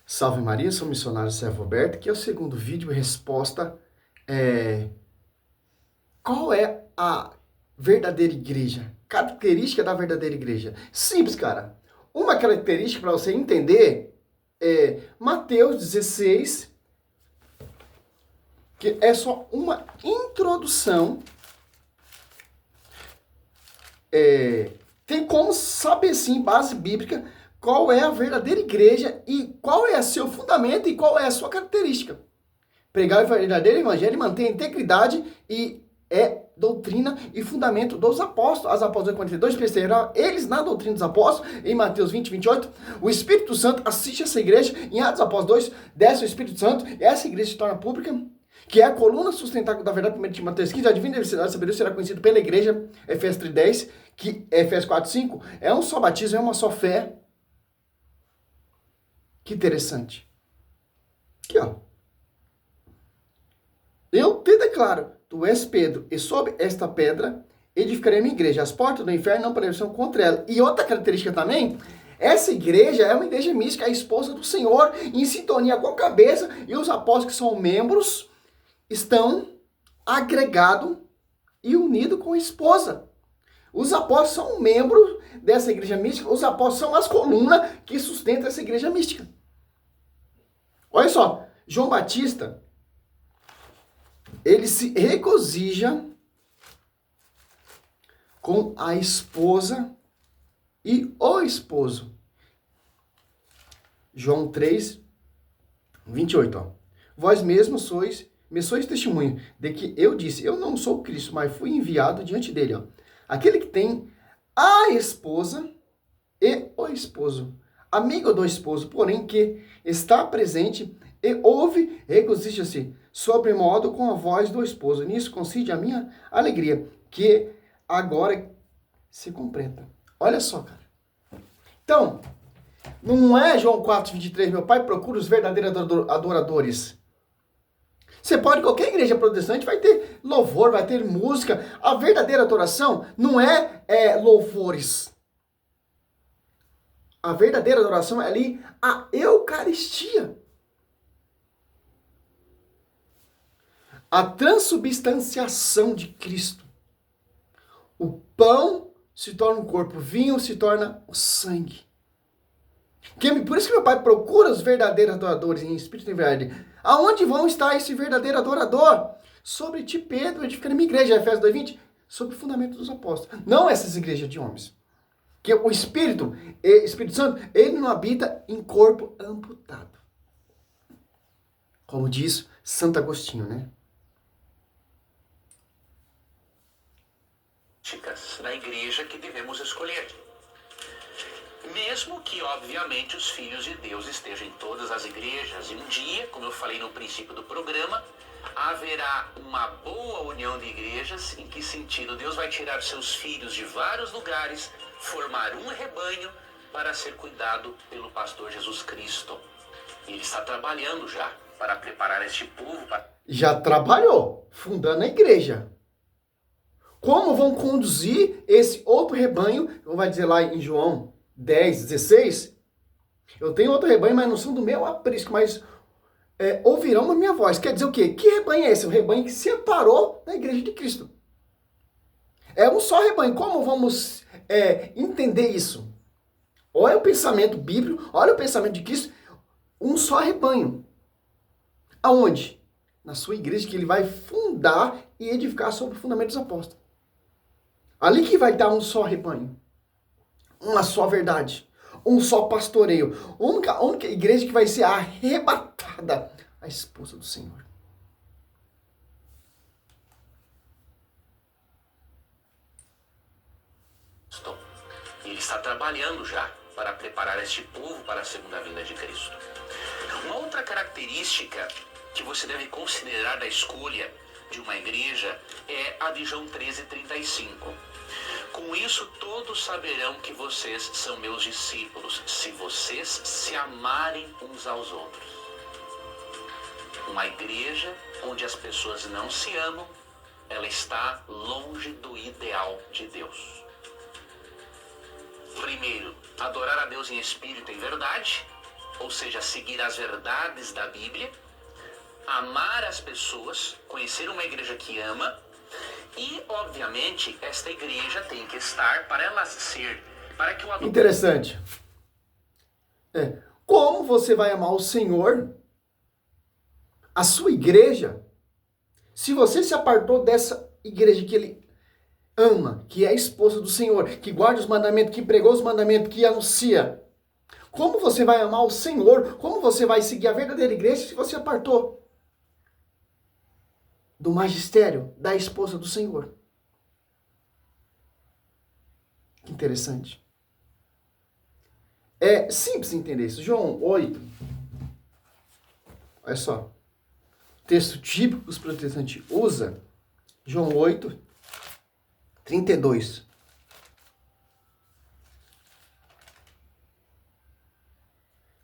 Salve Maria, sou o missionário Servo Alberto, que é o segundo vídeo resposta qual é a verdadeira igreja? Característica da verdadeira igreja. Simples, cara. Uma característica para você entender é Mateus 16, que é só uma introdução. Tem como saber sim, base bíblica, qual é a verdadeira igreja e qual é o seu fundamento e qual é a sua característica. Pregar o verdadeiro evangelho, manter a integridade e é doutrina e fundamento dos apóstolos. As apóstolos 42, perseveram eles na doutrina dos apóstolos, em Mateus 20, 28. O Espírito Santo assiste essa igreja, em Atos Apóstolos 2, desce o Espírito Santo, e essa igreja se torna pública, que é a coluna sustentável da verdade, 1 Timóteo 15, a divina universidade da sabedoria será conhecido pela igreja, Efésios 3, 10, que Efésios 4, 5, é um só batismo, é uma só fé. Que interessante. Aqui, ó. Eu te declaro, tu és Pedro, e sob esta pedra edificarei a minha igreja. As portas do inferno não prevalecerão contra ela. E outra característica também, essa igreja é uma igreja mística, a esposa do Senhor, em sintonia com a cabeça, e os apóstolos que são membros estão agregados e unidos com a esposa. Os apóstolos são membros dessa igreja mística, os apóstolos são as colunas que sustentam essa igreja mística. Olha só, João Batista, ele se regozija com a esposa e o esposo. João 3, 28. Ó. Vós mesmos me sois testemunho de que eu disse, eu não sou Cristo, mas fui enviado diante dele. Ó. Aquele que tem a esposa e o esposo, amigo do esposo, porém que está presente e ouve, regozija-se sobremodo com a voz do esposo. Nisso consiste a minha alegria, que agora se completa. Olha só, cara. Então, não é João 4, 23, meu pai procura os verdadeiros adoradores. Você pode, qualquer igreja protestante vai ter louvor, vai ter música. A verdadeira adoração não é louvores. A verdadeira adoração é ali a Eucaristia. A transubstanciação de Cristo. O pão se torna o corpo, o vinho se torna o sangue. Por isso que meu pai procura os verdadeiros adoradores em espírito e em verdade. Aonde vão estar esse verdadeiro adorador? Sobre ti, Pedro, edificando minha igreja, Efésios 2:20, sobre o fundamento dos apóstolos. Não essas igrejas de homens. Que o Espírito Santo, ele não habita em corpo amputado. Como diz Santo Agostinho, né? Na igreja que devemos escolher. Mesmo que, obviamente, os filhos de Deus estejam em todas as igrejas, e um dia, como eu falei no princípio do programa, haverá uma boa união de igrejas. Em que sentido? Deus vai tirar seus filhos de vários lugares, formar um rebanho para ser cuidado pelo pastor Jesus Cristo. E ele está trabalhando já para preparar este povo. Já trabalhou, fundando a igreja. Como vão conduzir esse outro rebanho? Vai dizer lá em João 10, 16. Eu tenho outro rebanho, mas não são do meu aprisco, mas ouvirão a minha voz. Quer dizer o quê? Que rebanho é esse? O rebanho que separou da igreja de Cristo. É um só rebanho. Como vamos entender isso? Olha o pensamento bíblico, olha o pensamento de Cristo. Um só rebanho. Aonde? Na sua igreja, que ele vai fundar e edificar sobre o fundamento dos apóstolos. Ali que vai dar um só rebanho. Uma só verdade. Um só pastoreio. A única igreja que vai ser arrebatada. A esposa do Senhor. Ele está trabalhando já para preparar este povo para a segunda vinda de Cristo. Uma outra característica que você deve considerar da escolha de uma igreja é a de João 13:35. Com isso todos saberão que vocês são meus discípulos, se vocês se amarem uns aos outros. Uma igreja onde as pessoas não se amam, ela está longe do ideal de Deus. Primeiro, adorar a Deus em espírito e em verdade. ou seja, seguir as verdades da Bíblia, amar as pessoas, conhecer uma igreja que ama, e, obviamente, esta igreja tem que estar para ela ser, para que o adulto... Interessante. Como você vai amar o Senhor, a sua igreja, se você se apartou dessa igreja que ele ama, que é a esposa do Senhor, que guarda os mandamentos, que pregou os mandamentos, que anuncia? Como você vai amar o Senhor? Como você vai seguir a verdadeira igreja se você apartou do magistério, da esposa do Senhor? Que interessante. É simples entender isso. João 8. Olha só. Texto típico que os protestantes usam. João 8, 32.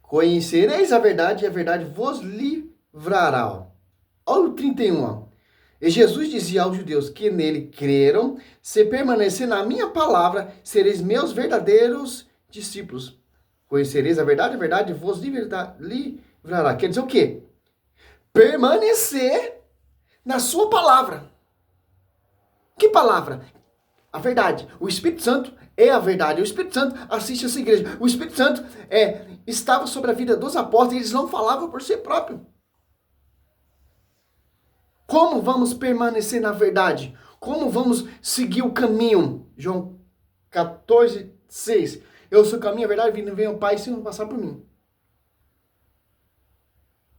Conhecereis a verdade e a verdade vos livrará. Olha o 31. Ó. E Jesus dizia aos judeus que nele creram, se permanecer na minha palavra, sereis meus verdadeiros discípulos. Conhecereis a verdade vos livrará. Quer dizer o quê? Permanecer na sua palavra. Que palavra? A verdade. O Espírito Santo é a verdade. O Espírito Santo assiste essa igreja. O Espírito Santo estava sobre a vida dos apóstolos e eles não falavam por si próprio. Como vamos permanecer na verdade? Como vamos seguir o caminho? João 14, 6. Eu sou o caminho, a verdade, vindo vem o Pai sem passar por mim.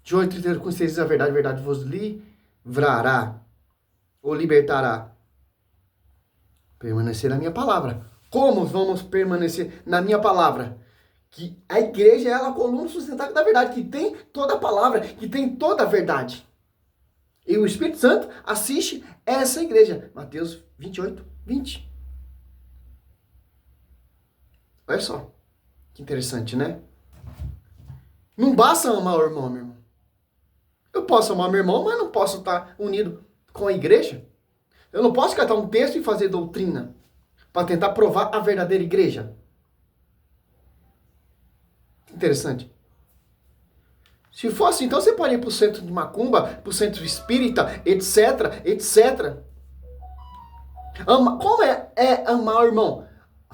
João 32, com vocês a verdade vos livrará. Ou libertará. Permanecer na minha palavra. Como vamos permanecer na minha palavra? Que a igreja é a coluna sustentável da verdade, que tem toda a palavra, que tem toda a verdade. E o Espírito Santo assiste essa igreja. Mateus 28, 20. Olha só. Que interessante, né? Não basta amar o irmão, meu irmão. Eu posso amar meu irmão, mas não posso estar unido com a igreja. Eu não posso catar um texto e fazer doutrina para tentar provar a verdadeira igreja. Interessante. Se fosse, então você pode ir para o centro de macumba, para o centro espírita, etc, etc. Como é amar o irmão?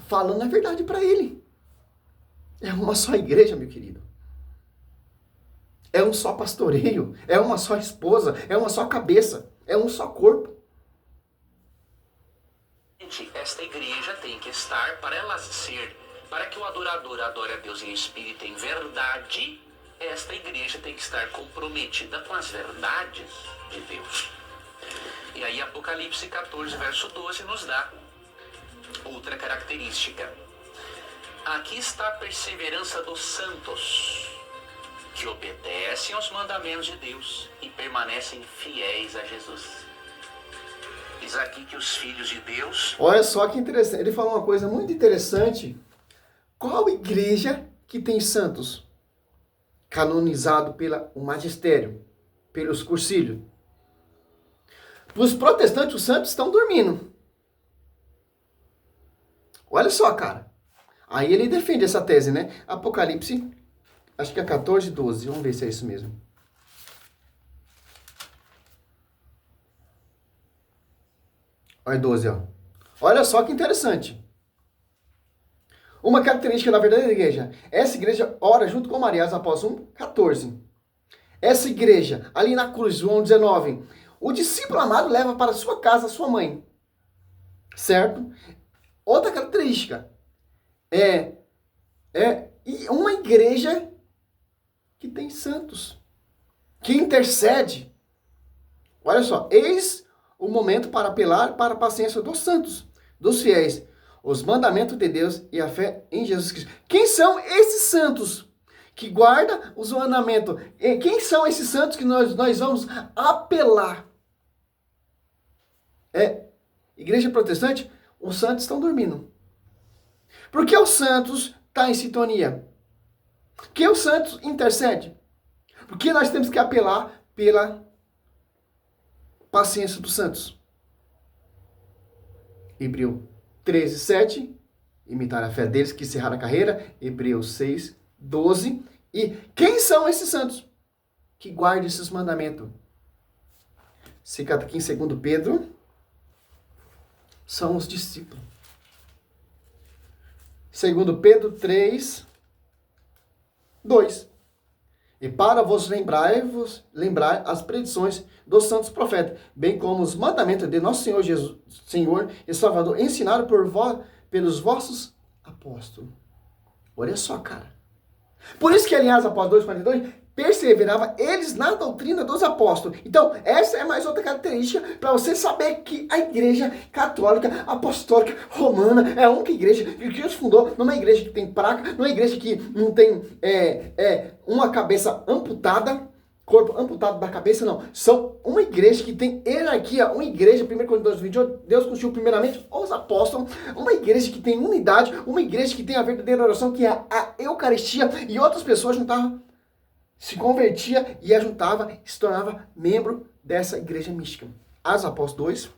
Falando a verdade para ele. É uma só igreja, meu querido. É um só pastoreio. É uma só esposa. É uma só cabeça. É um só corpo. Esta igreja tem que estar para ela ser, para que o adorador adore a Deus em espírito e em verdade. Esta igreja tem que estar comprometida com as verdades de Deus. E aí Apocalipse 14, verso 12 nos dá outra característica. Aqui está a perseverança dos santos, que obedecem aos mandamentos de Deus e permanecem fiéis a Jesus. Diz aqui que os filhos de Deus... Olha só que interessante. Ele falou uma coisa muito interessante. Qual igreja que tem santos? Canonizado pelo magistério, pelos cursilhos. Os protestantes, os santos estão dormindo. Olha só, cara. Aí ele defende essa tese, né? Apocalipse, acho que é 14, 12. Vamos ver se é isso mesmo. Olha 12, ó. Olha só que interessante. Uma característica da verdadeira igreja. Essa igreja ora junto com Maria, as apóstolos 1, 14. Essa igreja, ali na cruz, João 19. O discípulo amado leva para sua casa a sua mãe. Certo? Outra característica. É uma igreja que tem santos. Que intercede. Olha só. Eis o momento para apelar para a paciência dos santos, dos fiéis, os mandamentos de Deus e a fé em Jesus Cristo. Quem são esses santos que guardam os mandamentos? E quem são esses santos que nós vamos apelar? Igreja protestante, os santos estão dormindo. Por que os santos estão em sintonia? Por que os santos intercedem? Porque nós temos que apelar pela paciência dos santos. Hebreus 13, 7. Imitar a fé deles que encerraram a carreira. Hebreus 6, 12. E quem são esses santos que guardam esses mandamentos? Citado aqui em 2 Pedro, são os discípulos. 2 Pedro 3, 2. E para vos lembrar as predições dos santos profetas, bem como os mandamentos de nosso Senhor Jesus, Senhor e Salvador, ensinados pelos vossos apóstolos. Olha só, cara. Por isso que, aliás, apóstolo 2,42, perseverava eles na doutrina dos apóstolos. Então, essa é mais outra característica para você saber que a igreja católica, apostólica, romana, é a única igreja que Cristo fundou, não é uma igreja que tem praga, não é uma igreja que não tem uma cabeça amputada, corpo amputado da cabeça, não. São uma igreja que tem hierarquia, uma igreja, 1 Coríntios 2,28, Deus constituiu primeiramente os apóstolos, uma igreja que tem unidade, uma igreja que tem a verdadeira oração, que é a Eucaristia, e outras pessoas juntavam, se convertia e ajuntava, se tornava membro dessa igreja mística. Atos Apóstolos 2.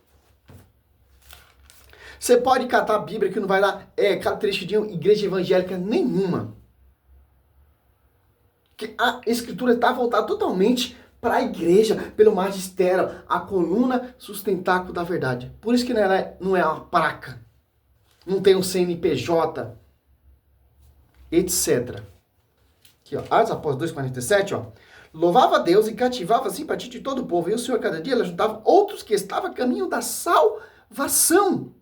Você pode catar a Bíblia que não vai dar característica de igreja evangélica nenhuma. Que a escritura está voltada totalmente para a igreja, pelo magistério, a coluna sustentáculo da verdade. Por isso que não é uma placa, não tem um CNPJ, etc. Aqui, ó, Atos Apóstolos 2,47, ó. Louvava a Deus e cativava a simpatia de todo o povo. E o Senhor, cada dia, juntava outros que estavam a caminho da salvação.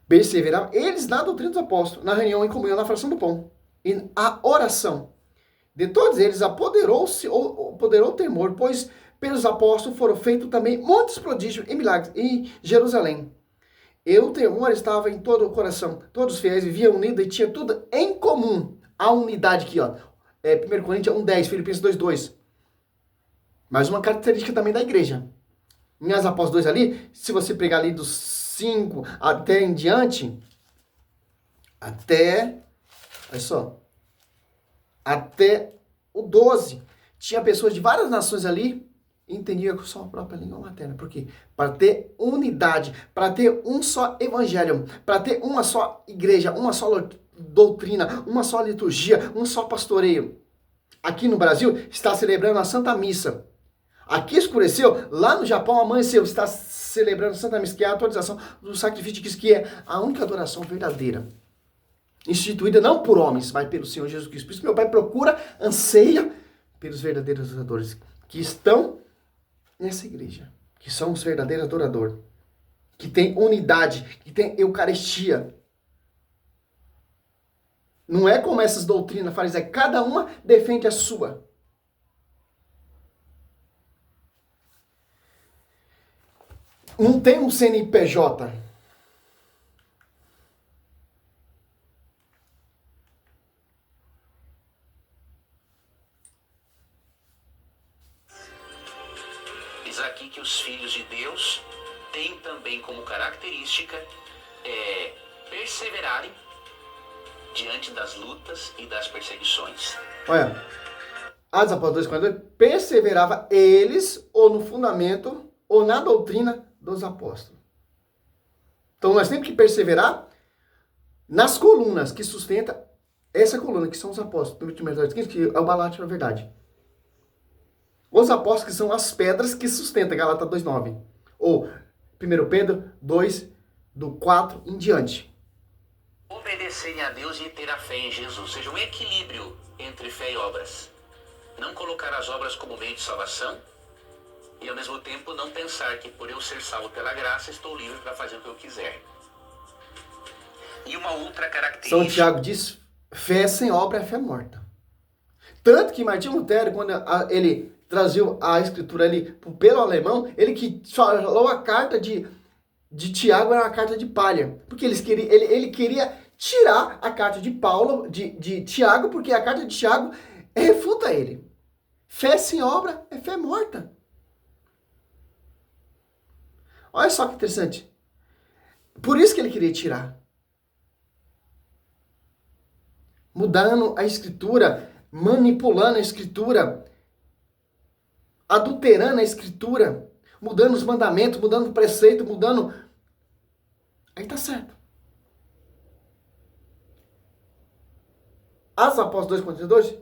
Perseveravam eles na doutrina dos apóstolos, na reunião em comunhão, na fração do pão. E a oração. De todos eles apoderou o temor, pois pelos apóstolos foram feitos também muitos prodígios e milagres em Jerusalém. E o temor estava em todo o coração. Todos os fiéis viviam unidos e tinham tudo em comum. A unidade aqui, ó. 1 Coríntios 1,10, Filipenses 2,2. Mais uma característica também da igreja. Em Atos Apóstolos 2 ali, se você pegar ali dos 5 até em diante, olha só, até o 12, tinha pessoas de várias nações ali, entendiam com sua própria língua materna. Por quê? Para ter unidade, para ter um só evangelho, para ter uma só igreja, uma só doutrina, uma só liturgia, um só pastoreio. Aqui no Brasil, está celebrando a Santa Missa. Aqui escureceu, lá no Japão amanheceu, está celebrando a Santa Missa, que é a atualização do sacrifício de Cristo, que é a única adoração verdadeira. Instituída não por homens, mas pelo Senhor Jesus Cristo. Por isso meu Pai procura, anseia pelos verdadeiros adoradores que estão nessa igreja, que são os verdadeiros adoradores, que tem unidade, que tem Eucaristia. Não é como essas doutrinas farisaicas, cada uma defende a sua. Não tem um CNPJ. Diz aqui que os filhos de Deus têm também como característica perseverarem diante das lutas e das perseguições. Olha, Atos Apóstolos 2,42, perseverava eles ou no fundamento ou na doutrina dos apóstolos. Então nós temos que perseverar nas colunas que sustenta essa coluna, que são os apóstolos, que é o baluarte da verdade. Os apóstolos que são as pedras que sustentam, Gálatas 2,9. Ou 1 Pedro 2, do 4 em diante. Obedecerem a Deus e ter a fé em Jesus, ou seja, um equilíbrio entre fé e obras. Não colocar as obras como meio de salvação e ao mesmo tempo não pensar que por eu ser salvo pela graça estou livre para fazer o que eu quiser. E uma outra característica... São Tiago diz, fé sem obra é fé morta. Tanto que Martinho Lutero, quando ele traziu a escritura ali pelo alemão, ele que falou a carta de Tiago era uma carta de palha. Porque ele queria tirar a carta de Paulo, de Tiago, porque a carta de Tiago refuta ele. Fé sem obra é fé morta. Olha só que interessante. Por isso que ele queria tirar. Mudando a escritura, manipulando a escritura, adulterando a escritura, mudando os mandamentos, mudando o preceito, mudando... Aí tá certo. Atos Apóstolos 2,42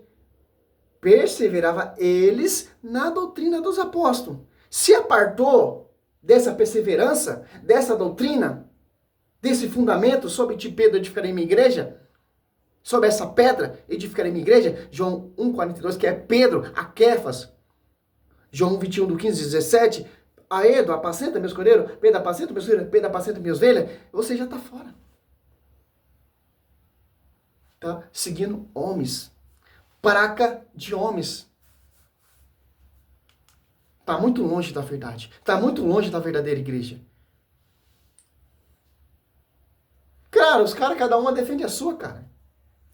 perseverava eles na doutrina dos apóstolos. Se apartou dessa perseverança, dessa doutrina, desse fundamento sobre ti, Pedro, edificarei minha igreja, sobre essa pedra edificarei minha igreja, João 1,42, que é Pedro, a Quefas, João 21, do 15 e 17, Aedo, apacenta meus cordeiros, Pedro, apacenta meus cordeiros, Pedro, apacenta minhas ovelhas, você já está fora. Tá seguindo homens, praca de homens. Está muito longe da verdade. Está muito longe da verdadeira igreja. Cara, os caras, cada uma defende a sua, cara.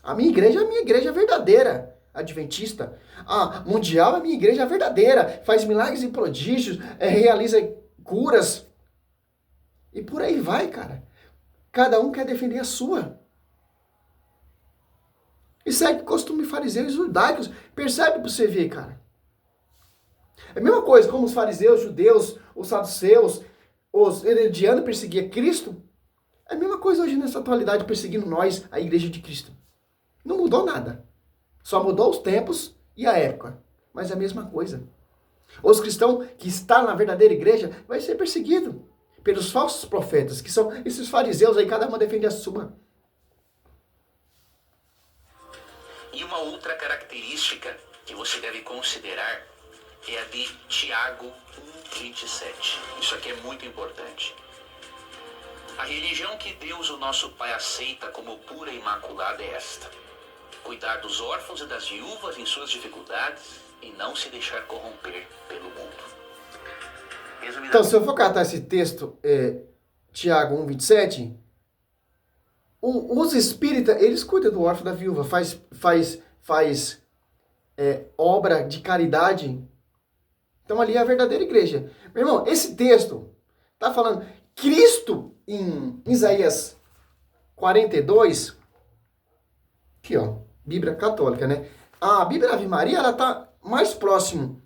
A minha igreja é a minha igreja verdadeira, adventista. A mundial é a minha igreja verdadeira. Faz milagres e prodígios, realiza curas. E por aí vai, cara. Cada um quer defender a sua. E segue costume fariseus e judaicos. Percebe pra você ver, cara. É a mesma coisa como os fariseus, judeus, os saduceus, os herodianos perseguiam Cristo. É a mesma coisa hoje nessa atualidade perseguindo nós, a igreja de Cristo. Não mudou nada. Só mudou os tempos e a época. Mas é a mesma coisa. Os cristãos que estão na verdadeira igreja vai ser perseguido pelos falsos profetas, que são esses fariseus aí, cada um defende a sua. E uma outra característica que você deve considerar é a de Tiago 1,27. Isso aqui é muito importante. A religião que Deus, o nosso Pai, aceita como pura e imaculada é esta: cuidar dos órfãos e das viúvas em suas dificuldades e não se deixar corromper pelo mundo. Então, se eu for catar esse texto, Tiago 1,27, os espíritas, eles cuidam do órfão e da viúva, faz obra de caridade. Então, ali é a verdadeira igreja. Meu irmão, esse texto está falando Cristo em Isaías 42, aqui ó, Bíblia católica, né? A Bíblia Ave Maria, ela está mais próximo.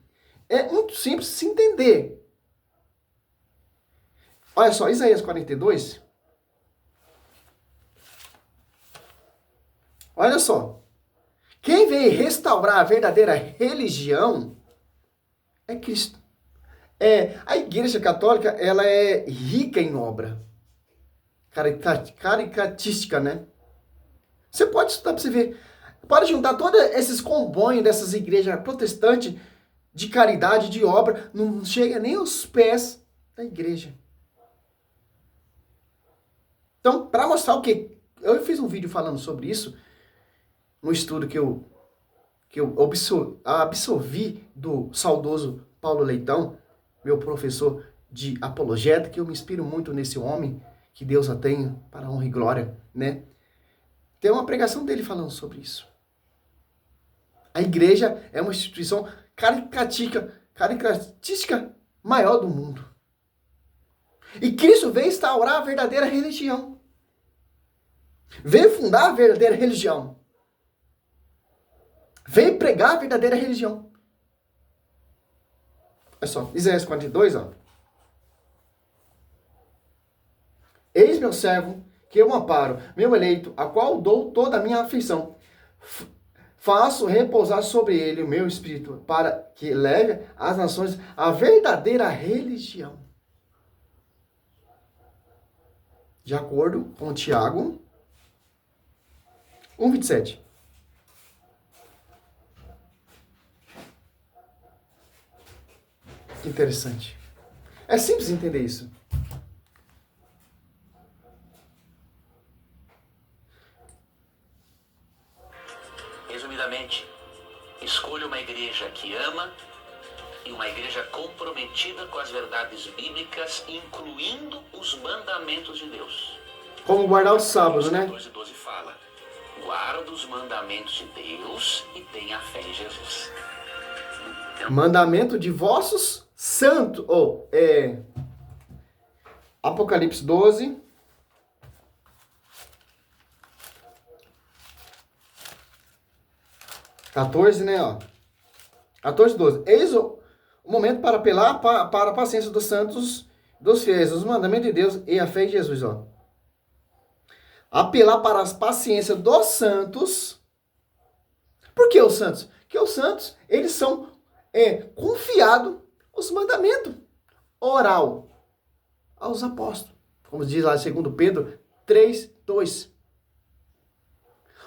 É muito simples de se entender. Olha só, Isaías 42. Olha só. Quem veio restaurar a verdadeira religião é Cristo. A Igreja Católica, ela é rica em obra. Caricatística, né? Você pode estudar para você ver. Pode juntar todos esses comboios dessas igrejas protestantes de caridade, de obra, não chega nem aos pés da igreja. Então, para mostrar o que... Eu fiz um vídeo falando sobre isso, no estudo que eu absorvi do saudoso Paulo Leitão, meu professor de apologética, que eu me inspiro muito nesse homem, que Deus a tenha para honra e glória, né? Tem uma pregação dele falando sobre isso. A igreja é uma instituição caricatística maior do mundo. E Cristo veio instaurar a verdadeira religião. Veio fundar a verdadeira religião. Veio pregar a verdadeira religião. Olha só, Isaías 42, ó. Eis meu servo, que eu amparo, meu eleito, a qual dou toda a minha aflição. Faço repousar sobre ele o meu espírito, para que leve às nações a verdadeira religião. De acordo com Tiago 1,27. Que interessante. É simples entender isso. Resumidamente, escolha uma igreja que ama e uma igreja comprometida com as verdades bíblicas, incluindo os mandamentos de Deus. Como guardar o sábado, né? 14:12 fala: guarda os mandamentos de Deus e tenha fé em Jesus. Mandamento de vossos santos. Apocalipse 12. (14), né, ó. 14:12. Eis o momento para apelar para a paciência dos santos, dos fiéis, os mandamentos de Deus e a fé em Jesus, ó. Apelar para a paciência dos santos. Por que os santos? que os santos, eles são confiados os mandamentos oral aos apóstolos. Como diz lá em 2 Pedro 3:2.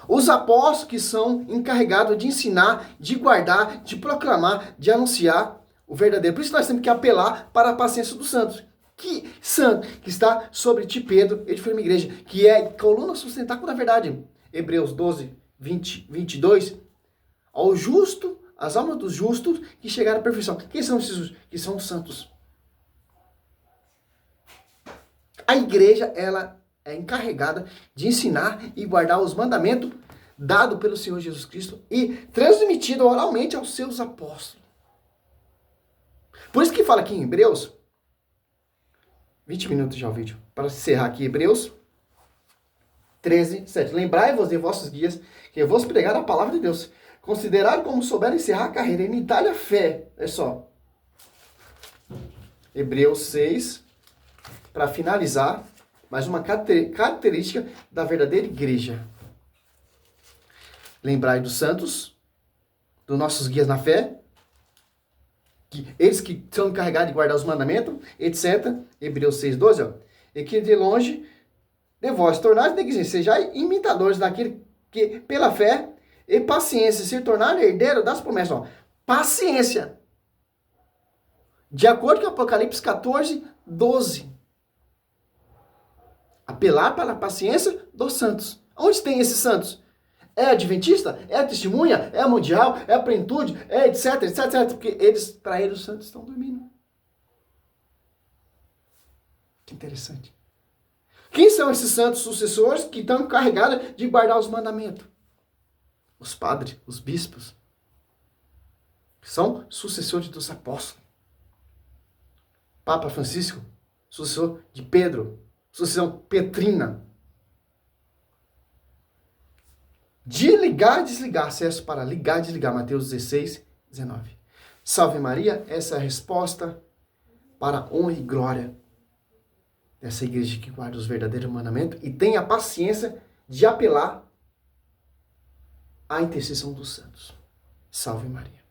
Os apóstolos que são encarregados de ensinar, de guardar, de proclamar, de anunciar o verdadeiro. Por isso nós temos que apelar para a paciência dos santos. Que santo que está sobre ti, Pedro, edifica uma igreja, que é coluna sustentáculo da verdade. Hebreus 12:22. Ao justo, as almas dos justos que chegaram à perfeição. Quem são esses justos? Que são os santos. A igreja, ela é encarregada de ensinar e guardar os mandamentos dados pelo Senhor Jesus Cristo e transmitido oralmente aos seus apóstolos. Por isso que fala aqui em Hebreus, 20 minutos já o vídeo, para encerrar aqui, Hebreus 13:7. Lembrai-vos de vossos guias, que eu vos pregar a palavra de Deus. Considerai como souberam encerrar a carreira, imitai a fé. É só. Hebreus 6, para finalizar, mais uma característica da verdadeira igreja. Lembrai dos santos, dos nossos guias na fé, eles que são encarregados de guardar os mandamentos, etc. Hebreus 6:12, ó. E que de longe de vós tornais negligentes, sejais imitadores daquele que, pela fé e paciência, se tornaram herdeiro das promessas. Ó. Paciência. De acordo com Apocalipse 14:12. Apelar para a paciência dos santos. Onde tem esses santos? É adventista? É testemunha? É mundial? É plenitude? É etc, etc, etc. Porque para eles, os santos estão dormindo. Que interessante. Quem são esses santos sucessores que estão encarregados de guardar os mandamentos? Os padres, os bispos. São sucessores dos apóstolos. Papa Francisco, sucessor de Pedro. Sucessão petrina. De ligar e desligar. Acesso para ligar e desligar. Mateus 16:19. Salve Maria. Essa é a resposta para a honra e glória dessa igreja que guarda os verdadeiros mandamentos e tem a paciência de apelar à intercessão dos santos. Salve Maria.